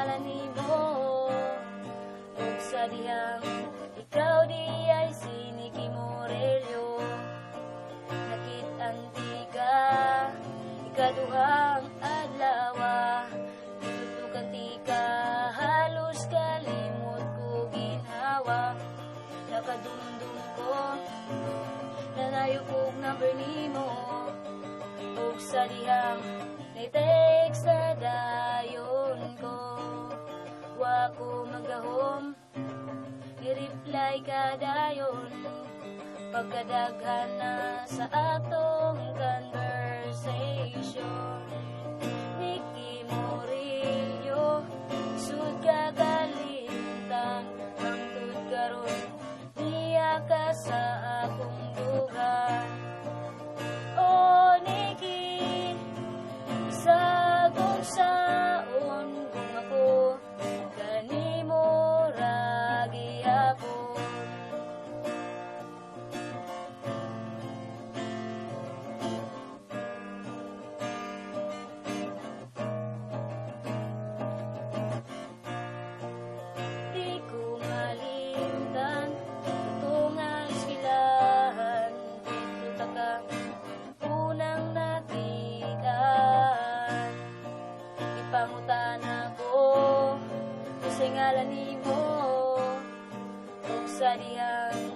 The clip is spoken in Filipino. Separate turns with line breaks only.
ngalan nimo, ug sa dihang ikaw di ay siniki Morelio. Nakit-anti ka, ikaduhang adlaw, tutukan ti ka, halos kalimot ko ginhawa. Nakadumdum ko, nangayo kong number nimo, ug sa dihang ni-text na dayon ko. Wa ko magahom, i-reply ka dayon, pagkadaghan na sa atong conversation. Nikki Morillo, sud ka kalintang, hangtod karon niya ka sa akong dugan. Oh Nikki, sa kung saon kung ako kanimo ra gihapon. Di ko malimtan tungang eskwelahan, dito ta ka unang nakitaan. Ipangutan ako sa ngalan nimo, ug sa dihang